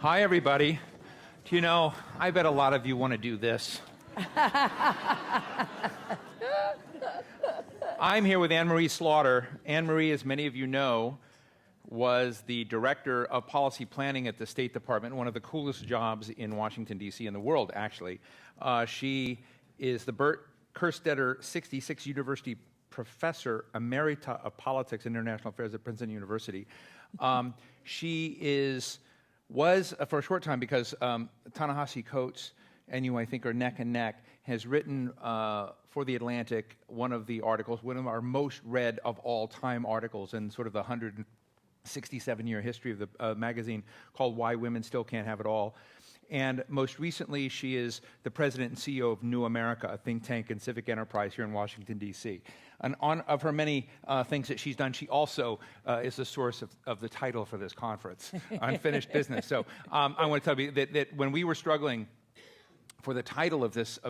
Hi, everybody. Do you know, I bet a lot of you want to do this. I'm here with Anne-Marie Slaughter. Anne-Marie, as many of you know, was the director of policy planning at the State Department, one of the coolest jobs in Washington, D.C., in the world, actually. She is the Bert Kerstetter 66 University Professor Emerita of Politics and International Affairs at Princeton University. She was for a short time, because Ta-Nehisi Coates and you, I think, are neck and neck, has written for The Atlantic one of our most read of all time articles in sort of the 167-year history of the magazine, called Why Women Still Can't Have It All. And most recently, she is the president and CEO of New America, a think tank and civic enterprise here in Washington, D.C. And of her many things that she's done, she also is the source of the title for this conference, Unfinished Business. So I want to tell you that when we were struggling for the title of this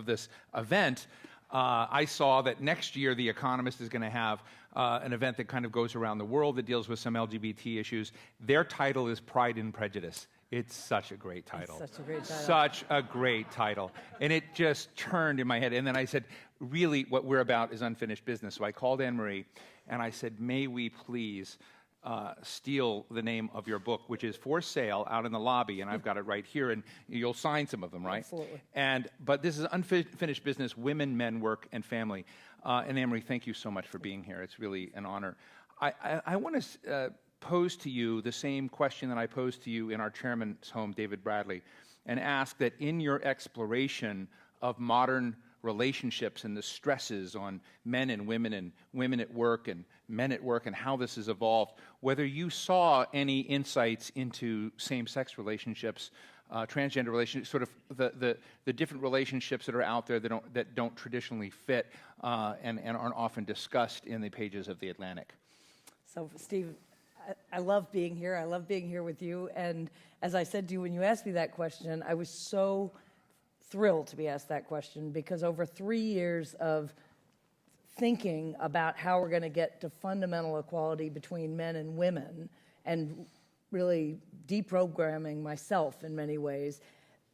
event, I saw that next year The Economist is going to have an event that kind of goes around the world that deals with some LGBT issues. Their title is Pride and Prejudice. It's such a great title. It's such a great title. Such a great title. And it just turned in my head. And then I said, really, what we're about is unfinished business. So I called Anne-Marie, and I said, may we please steal the name of your book, which is for sale out in the lobby, and I've got it right here, and you'll sign some of them, right? Absolutely. But this is Unfinished Business, Women, Men, Work, and Family. And Anne-Marie, thank you so much for being here. It's really an honor. I want to pose to you the same question that I posed to you in our chairman's home, David Bradley, and ask that in your exploration of modern relationships and the stresses on men and women at work and men at work and how this has evolved, whether you saw any insights into same-sex relationships, transgender relationships, sort of the different relationships that are out there that don't traditionally fit and aren't often discussed in the pages of The Atlantic. So, Steve, I love being here. I love being here with you. And as I said to you when you asked me that question, I was so thrilled to be asked that question, because over 3 years of thinking about how we're going to get to fundamental equality between men and women, and really deprogramming myself in many ways,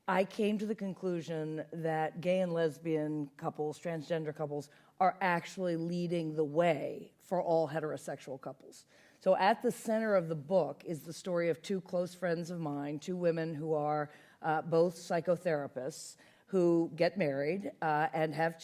I came to the conclusion that gay and lesbian couples, transgender couples, are actually leading the way for all heterosexual couples. So at the center of the book is the story of two close friends of mine, two women who are both psychotherapists, who get married and have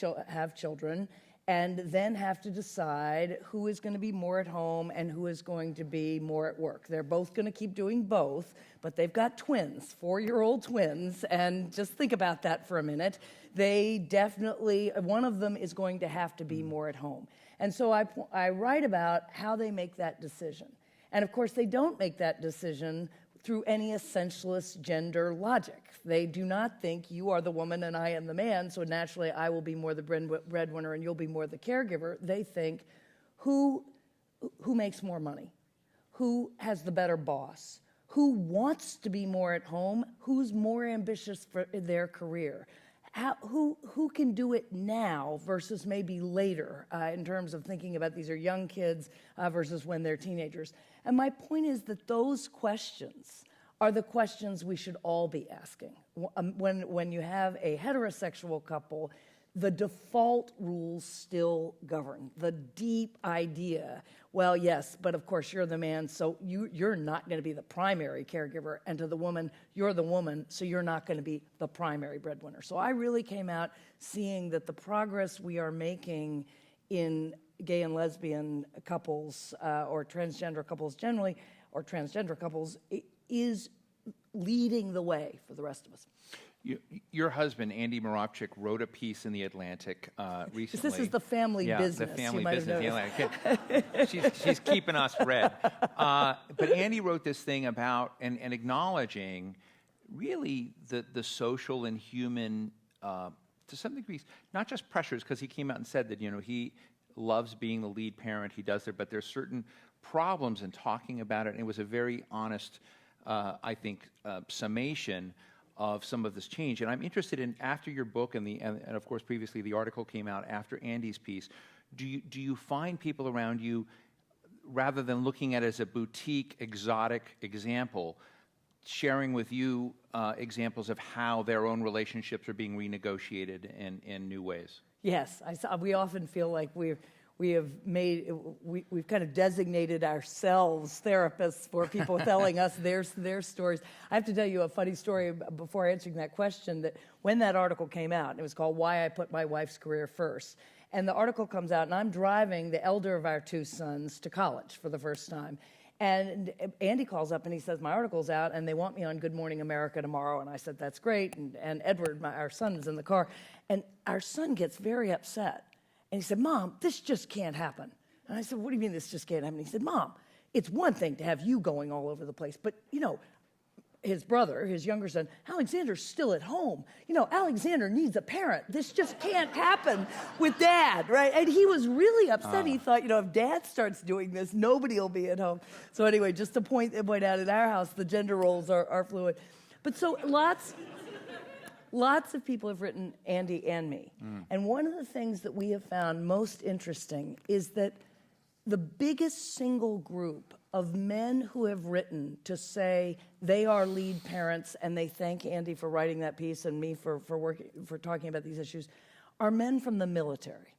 children, and then have to decide who is going to be more at home and who is going to be more at work. They're both going to keep doing both, but they've got twins, 4-year-old twins, and just think about that for a minute. They definitely, one of them is going to have to be more at home. And so I write about how they make that decision. And of course, they don't make that decision through any essentialist gender logic. They do not think you are the woman and I am the man, so naturally I will be more the breadwinner and you'll be more the caregiver. They think, who makes more money? Who has the better boss? Who wants to be more at home? Who's more ambitious for their career? Who can do it now versus maybe later, in terms of thinking about these are young kids versus when they're teenagers. And my point is that those questions are the questions we should all be asking. When you have a heterosexual couple, the default rules still govern. The deep idea, well, yes, but of course you're the man, so you're not going to be the primary caregiver, and to the woman, you're the woman, so you're not going to be the primary breadwinner. So I really came out seeing that the progress we are making in gay and lesbian couples, or transgender couples generally, or transgender couples, is leading the way for the rest of us. Your husband, Andy Moravchik, wrote a piece in The Atlantic recently. This is the family business. The family you might business. Have noticed. She's keeping us read. But Andy wrote this thing about and acknowledging really the social and human, to some degree, not just pressures, because he came out and said that he loves being the lead parent. He does there, but there's certain problems in talking about it. And it was a very honest, I think, summation of some of this change. And I'm interested in, after your book and of course previously the article came out after Andy's piece, do you find people around you, rather than looking at it as a boutique, exotic example, sharing with you examples of how their own relationships are being renegotiated in new ways. Yes, we often feel like we've kind of designated ourselves therapists for people telling us their stories. I have to tell you a funny story before answering that question, that when that article came out, it was called Why I Put My Wife's Career First. And the article comes out, and I'm driving the elder of our two sons to college for the first time. And Andy calls up and he says, my article's out and they want me on Good Morning America tomorrow. And I said, that's great. And Edward, our son, is in the car. And our son gets very upset. And he said, Mom, this just can't happen. And I said, what do you mean this just can't happen? He said, Mom, it's one thing to have you going all over the place, but, his brother, his younger son, Alexander's still at home. Alexander needs a parent. This just can't happen with Dad, right? And he was really upset. He thought, if Dad starts doing this, nobody will be at home. So anyway, just to point out, in our house, the gender roles are fluid. But so lots of people have written Andy and me. And one of the things that we have found most interesting is that the biggest single group of men who have written to say they are lead parents, and they thank Andy for writing that piece and me for talking about these issues, are men from the military.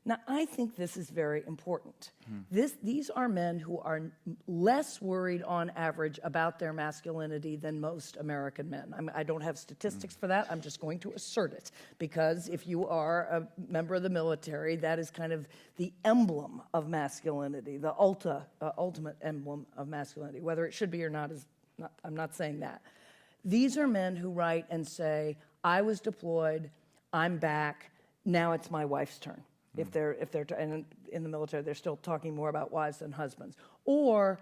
Now, I think this is very important. These are men who are less worried on average about their masculinity than most American men. I don't have statistics for that. I'm just going to assert it, because if you are a member of the military, that is kind of the emblem of masculinity, the ultimate emblem of masculinity. Whether it should be or not, I'm not saying that. These are men who write and say, I was deployed, I'm back, now it's my wife's turn. If they're and in the military, they're still talking more about wives than husbands. Or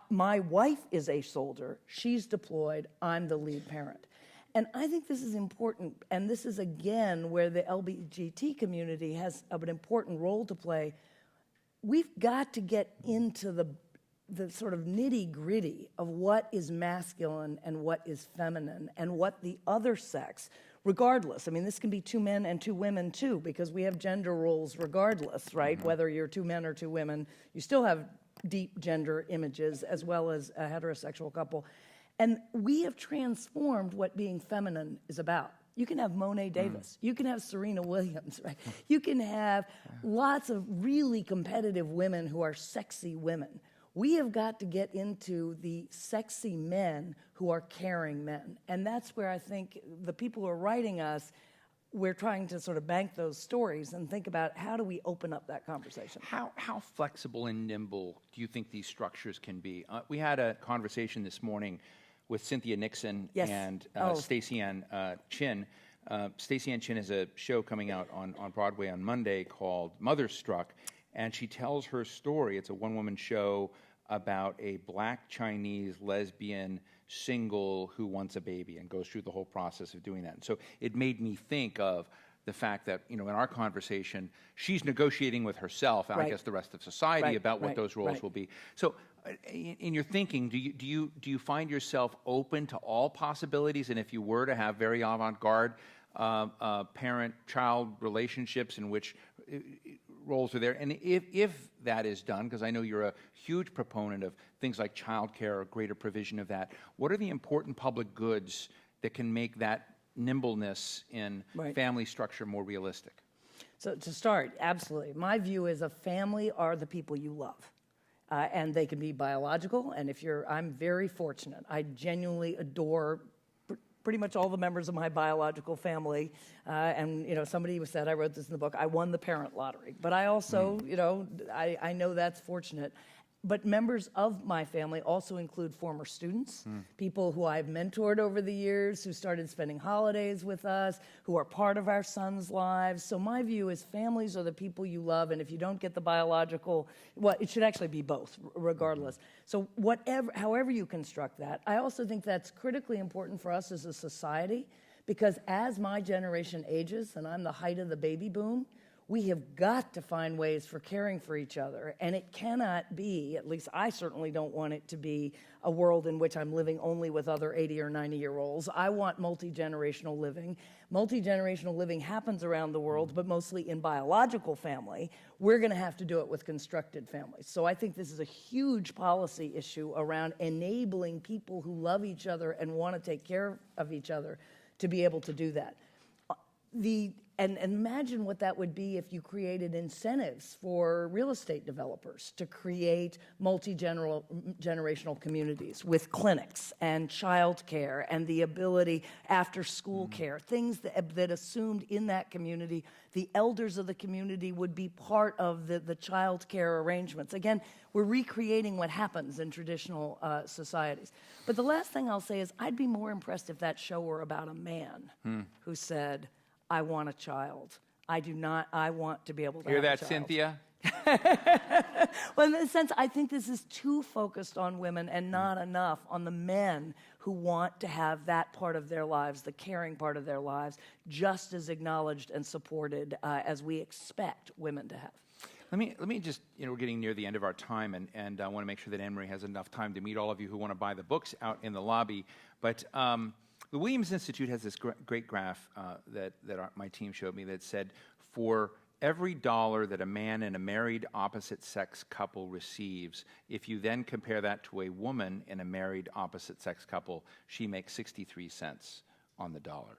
my wife is a soldier, she's deployed, I'm the lead parent. And I think this is important, and this is again where the LGBT community has an important role to play. We've got to get into the sort of nitty-gritty of what is masculine and what is feminine, and what the other sex, regardless. I mean, this can be two men and two women, too, because we have gender roles regardless, right? Whether you're two men or two women, you still have deep gender images, as well as a heterosexual couple. And we have transformed what being feminine is about. You can have Monet Davis. You can have Serena Williams, right? You can have lots of really competitive women who are sexy women. We have got to get into the sexy men who are caring men. And that's where I think the people who are writing us, we're trying to sort of bank those stories and think about how do we open up that conversation. How flexible and nimble do you think these structures can be? We had a conversation this morning with Cynthia Nixon and Stacey Ann Chin. Stacey Ann Chin has a show coming out on Broadway on Monday called Motherstruck. And she tells her story. It's a one-woman show about a black Chinese lesbian single who wants a baby and goes through the whole process of doing that. And so it made me think of the fact that, in our conversation, she's negotiating with herself and I guess the rest of society about what those roles will be. So in your thinking, do you find yourself open to all possibilities? And if you were to have very avant-garde parent-child relationships in which roles are there, and if that is done, because I know you're a huge proponent of things like childcare or greater provision of that, what are the important public goods that can make that nimbleness in family structure more realistic? So to start, absolutely. My view is a family are the people you love. And they can be biological, and I'm very fortunate. I genuinely adore pretty much all the members of my biological family. And, somebody said, I wrote this in the book, I won the parent lottery. But I also, I know that's fortunate. But members of my family also include former students, people who I've mentored over the years, who started spending holidays with us, who are part of our sons' lives. So my view is families are the people you love, and if you don't get the biological, it should actually be both, regardless. So however you construct that, I also think that's critically important for us as a society, because as my generation ages, and I'm the height of the baby boom, we have got to find ways for caring for each other. And it cannot be, at least I certainly don't want it to be, a world in which I'm living only with other 80 or 90-year-olds. I want multi-generational living. Multi-generational living happens around the world, but mostly in biological family. We're going to have to do it with constructed families. So I think this is a huge policy issue around enabling people who love each other and want to take care of each other to be able to do that. And imagine what that would be if you created incentives for real estate developers to create multi-generational communities with clinics and childcare and the ability after school care, things that assumed in that community the elders of the community would be part of the child care arrangements. Again, we're recreating what happens in traditional societies. But the last thing I'll say is I'd be more impressed if that show were about a man who said, I want a child. I want to be able to Hear have a that, child. Cynthia? Well, in a sense, I think this is too focused on women and not enough on the men who want to have that part of their lives, the caring part of their lives, just as acknowledged and supported as we expect women to have. Let me just, we're getting near the end of our time, and I want to make sure that Anne-Marie has enough time to meet all of you who want to buy the books out in the lobby. But the Williams Institute has this great graph that my team showed me that said for every dollar that a man in a married opposite-sex couple receives, if you then compare that to a woman in a married opposite-sex couple, she makes 63 cents on the dollar.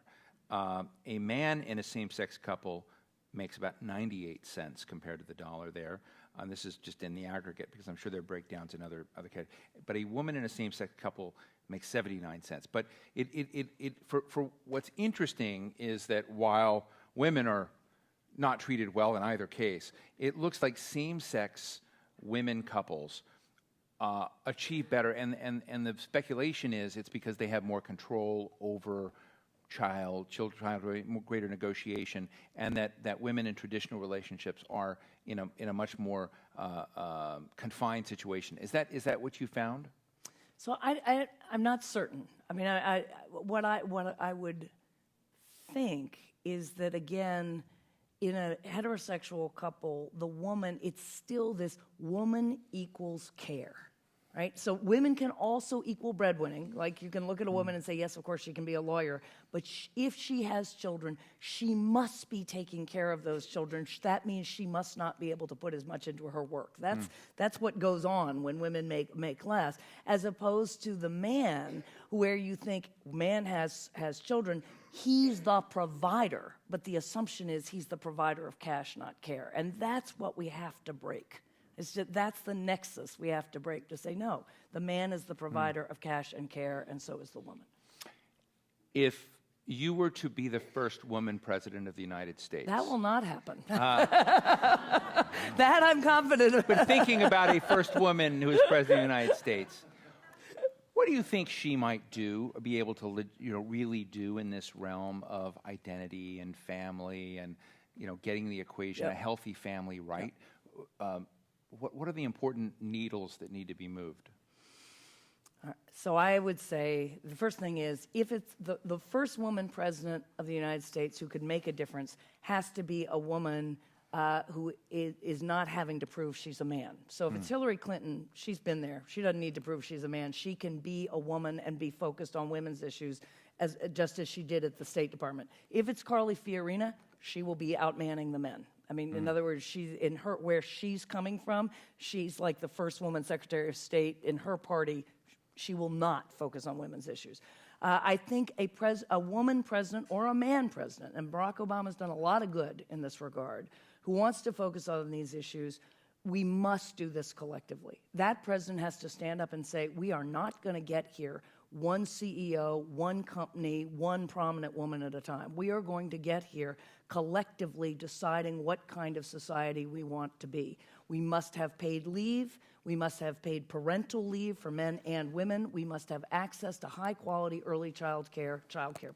A man in a same-sex couple makes about 98 cents compared to the dollar there. This is just in the aggregate because I'm sure there are breakdowns in other categories. But a woman in a same-sex couple makes 79 cents. But for what's interesting is that while women are not treated well in either case, it looks like same-sex women couples achieve better. And the speculation is it's because they have more control over child, greater negotiation, and that women in traditional relationships are in a much more confined situation. Is that what you found? So I'm not certain. I mean, what I would think is that, again, in a heterosexual couple, the woman, it's still this woman equals care, right? So women can also equal breadwinning. Like, you can look at a woman and say, yes, of course, she can be a lawyer. But if she has children, she must be taking care of those children. That means she must not be able to put as much into her work. That's what goes on when women make less, as opposed to the man, where you think man has children, he's the provider. But the assumption is he's the provider of cash, not care. And that's what we have to break. That's the nexus we have to break, to say, no, the man is the provider of cash and care, and so is the woman. If you were to be the first woman president of the United States. That will not happen. That I'm confident of. But thinking about a first woman who is president of the United States, what do you think she might be able to really do in this realm of identity and family and getting the equation, a healthy family right? What are the important needles that need to be moved? So I would say the first thing is, if it's the first woman president of the United States who could make a difference has to be a woman who is not having to prove she's a man. So if it's Hillary Clinton, she's been there. She doesn't need to prove she's a man. She can be a woman and be focused on women's issues just as she did at the State Department. If it's Carly Fiorina, she will be outmanning the men. I mean, in other words, where she's coming from, she's like the first woman Secretary of State in her party. She will not focus on women's issues. I think a woman president or a man president, and Barack Obama's done a lot of good in this regard, who wants to focus on these issues, we must do this collectively. That president has to stand up and say, we are not going to get here one CEO, one company, one prominent woman at a time. We are going to get here collectively deciding what kind of society we want to be. We must have paid leave. We must have paid parental leave for men and women. We must have access to high-quality early child care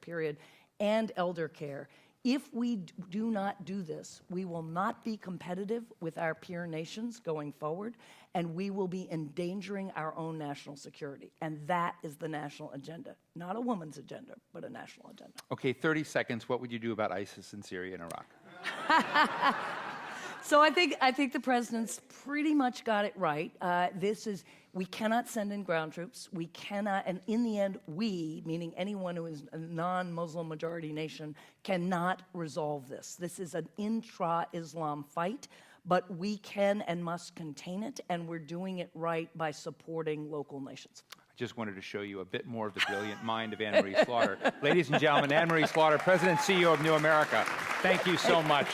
period, and elder care. If we do not do this, we will not be competitive with our peer nations going forward, and we will be endangering our own national security. And that is the national agenda. Not a woman's agenda, but a national agenda. Okay, 30 seconds. What would you do about ISIS in Syria and Iraq? So I think the president's pretty much got it right. We cannot send in ground troops. We cannot, and in the end, we, meaning anyone who is a non-Muslim majority nation, cannot resolve this. This is an intra-Islam fight, but we can and must contain it, and we're doing it right by supporting local nations. I just wanted to show you a bit more of the brilliant mind of Anne Marie Slaughter. Ladies and gentlemen, Anne Marie Slaughter, President and CEO of New America. Thank you so much.